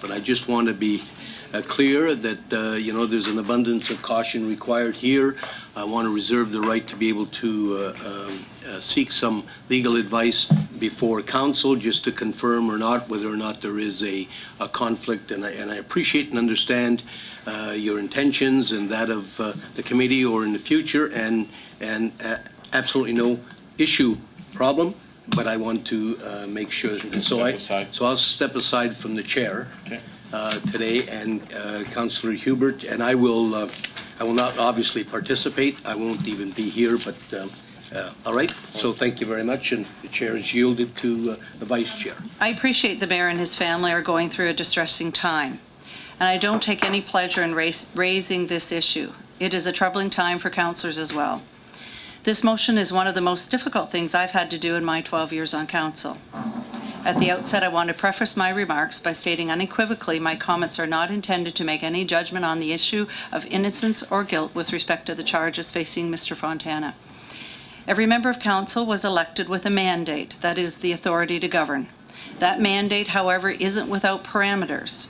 But I just want to be clear that, you know, there's an abundance of caution required here. I want to reserve the right to be able to seek some legal advice before council just to confirm or not whether or not there is a conflict. And I appreciate and understand your intentions and that of the committee or in the future, and absolutely no issue problem. But I want to make sure. So I'll step aside from the chair today, and Councillor Hubert, and I will not obviously participate. I won't even be here, but all right. So thank you very much, and the chair is yielded to the vice chair. I appreciate the mayor and his family are going through a distressing time, and I don't take any pleasure in raising this issue. It is a troubling time for councillors as well. This motion is one of the most difficult things I've had to do in my 12 years on council. At the outset, I want to preface my remarks by stating unequivocally my comments are not intended to make any judgment on the issue of innocence or guilt with respect to the charges facing Mr. Fontana. Every member of council was elected with a mandate, that is, the authority to govern. That mandate, however, isn't without parameters.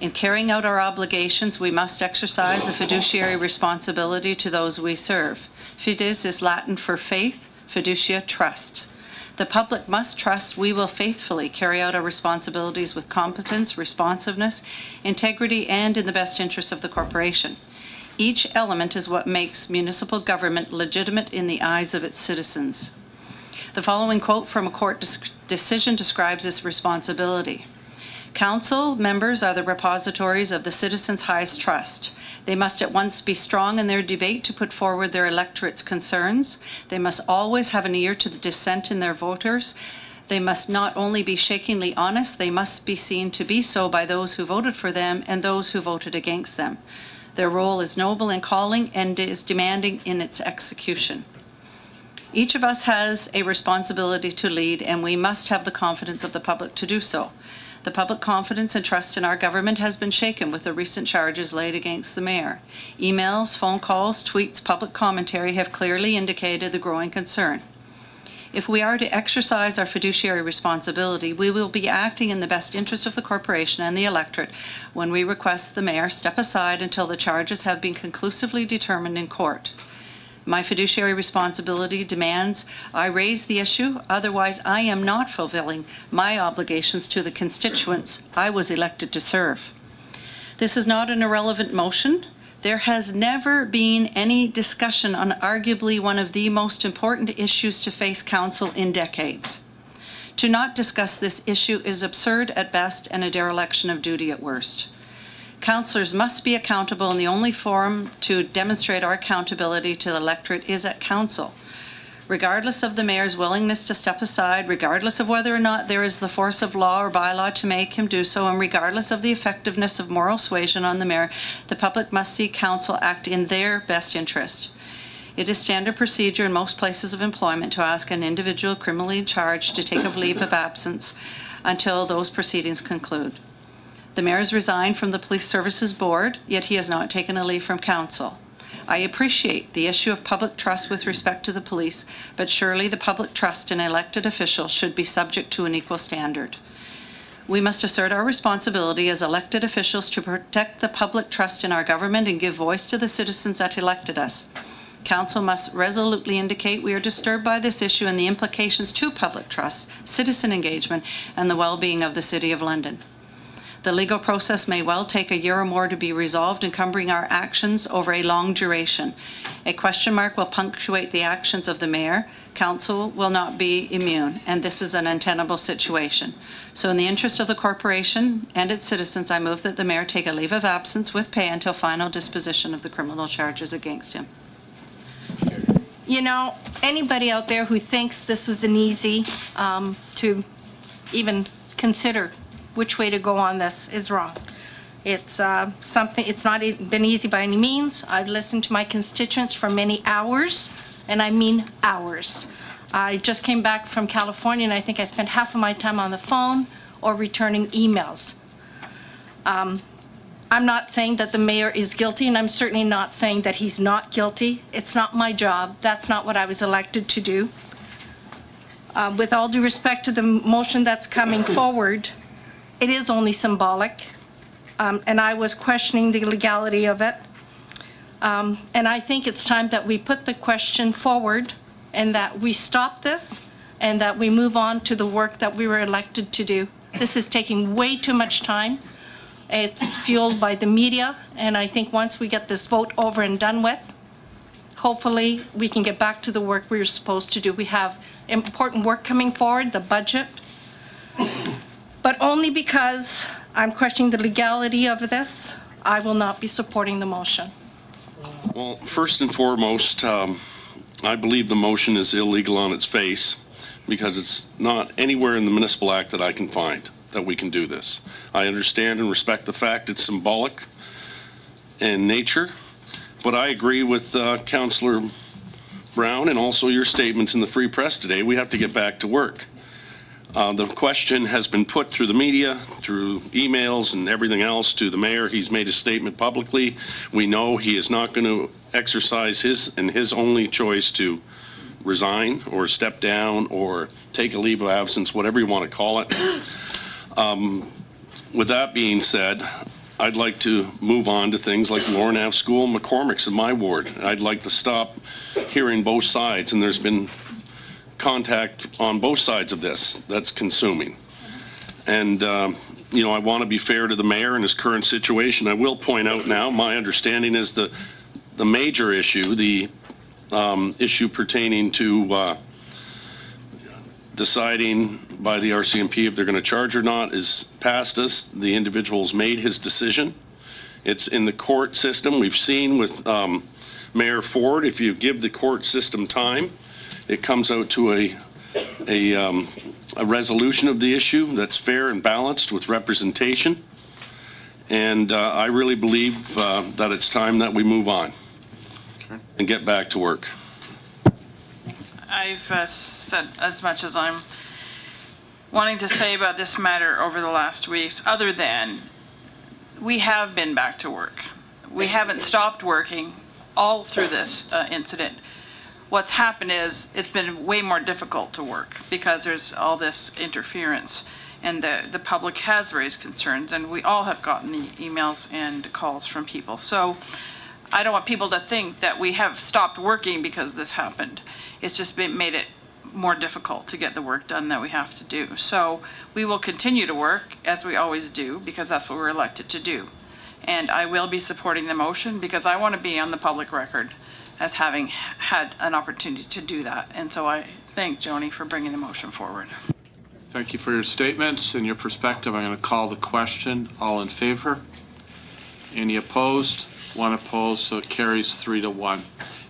In carrying out our obligations, we must exercise a fiduciary responsibility to those we serve. Fides is Latin for faith, fiducia, trust. The public must trust we will faithfully carry out our responsibilities with competence, responsiveness, integrity, and in the best interest of the corporation. Each element is what makes municipal government legitimate in the eyes of its citizens. The following quote from a court decision describes this responsibility. Council members are the repositories of the citizens' highest trust. They must at once be strong in their debate to put forward their electorate's concerns. They must always have an ear to the dissent in their voters. They must not only be shakingly honest, they must be seen to be so by those who voted for them and those who voted against them. Their role is noble in calling and is demanding in its execution. Each of us has a responsibility to lead, and we must have the confidence of the public to do so. The public confidence and trust in our government has been shaken with the recent charges laid against the mayor. Emails, phone calls, tweets, public commentary have clearly indicated the growing concern. If we are to exercise our fiduciary responsibility, we will be acting in the best interest of the corporation and the electorate when we request the mayor step aside until the charges have been conclusively determined in court. My fiduciary responsibility demands I raise the issue, otherwise I am not fulfilling my obligations to the constituents I was elected to serve. This is not an irrelevant motion. There has never been any discussion on arguably one of the most important issues to face council in decades. To not discuss this issue is absurd at best and a dereliction of duty at worst. Councillors must be accountable, and the only forum to demonstrate our accountability to the electorate is at council. Regardless of the mayor's willingness to step aside, regardless of whether or not there is the force of law or bylaw to make him do so, and regardless of the effectiveness of moral suasion on the mayor, the public must see council act in their best interest. It is standard procedure in most places of employment to ask an individual criminally charged to take a leave of absence until those proceedings conclude. The mayor has resigned from the Police Services Board, yet he has not taken a leave from council. I appreciate the issue of public trust with respect to the police, but surely the public trust in elected officials should be subject to an equal standard. We must assert our responsibility as elected officials to protect the public trust in our government and give voice to the citizens that elected us. Council must resolutely indicate we are disturbed by this issue and the implications to public trust, citizen engagement, and the well-being of the City of London. The legal process may well take a year or more to be resolved, encumbering our actions over a long duration. A question mark will punctuate the actions of the mayor. Council will not be immune, and this is an untenable situation. So in the interest of the corporation and its citizens, I move that the mayor take a leave of absence with pay until final disposition of the criminal charges against him. You know, anybody out there who thinks this was an easy to even consider which way to go on this is wrong. It's it's not been easy by any means. I've listened to my constituents for many hours, and I mean hours. I just came back from California, and I think I spent half of my time on the phone or returning emails. I'm not saying that the mayor is guilty, and I'm certainly not saying that he's not guilty. It's not my job. That's not what I was elected to do. With all due respect to the motion that's coming forward, it is only symbolic. and I was questioning the legality of it. And I think it's time that we put the question forward and that we stop this and that we move on to the work that we were elected to do. This is taking way too much time. It's fueled by the media, and I think once we get this vote over and done with, hopefully we can get back to the work we were supposed to do. We have important work coming forward, the budget, but only because I'm questioning the legality of this, I will not be supporting the motion. Well, first and foremost, I believe the motion is illegal on its face because it's not anywhere in the Municipal Act that I can find that we can do this. I understand and respect the fact it's symbolic in nature, but I agree with Councillor Brown and also your statements in the Free Press today. We have to get back to work. The question has been put through the media, through emails and everything else to the mayor. He's made a statement publicly. We know he is not going to exercise his only choice to resign or step down or take a leave of absence, whatever you want to call it. With that being said, I'd like to move on to things like Lauren Ave School and McCormick's in my ward. I'd like to stop hearing both sides, and there's been contact on both sides of this that's consuming. And you know, I want to be fair to the mayor in his current situation. I will point out now, my understanding is the major issue, the issue pertaining to deciding by the RCMP if they're going to charge or not is past us. The individual's made his decision. It's in the court system. We've seen with Mayor Ford, if you give the court system time, it comes out to a resolution of the issue that's fair and balanced with representation. And I really believe that it's time that we move on and get back to work. I've said as much as I'm wanting to say about this matter over the last weeks, other than we have been back to work. We haven't stopped working all through this incident. What's happened is it's been way more difficult to work because there's all this interference, and the public has raised concerns, and we all have gotten the emails and calls from people. So I don't want people to think that we have stopped working because this happened. It's just made it more difficult to get the work done that we have to do. So we will continue to work as we always do because that's what we're elected to do. And I will be supporting the motion because I want to be on the public record as having had an opportunity to do that. And so I thank Joni for bringing the motion forward. Thank you for your statements and your perspective. I'm going to call the question. All in favor? Any opposed? One opposed, so it carries 3-1.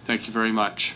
Thank you very much.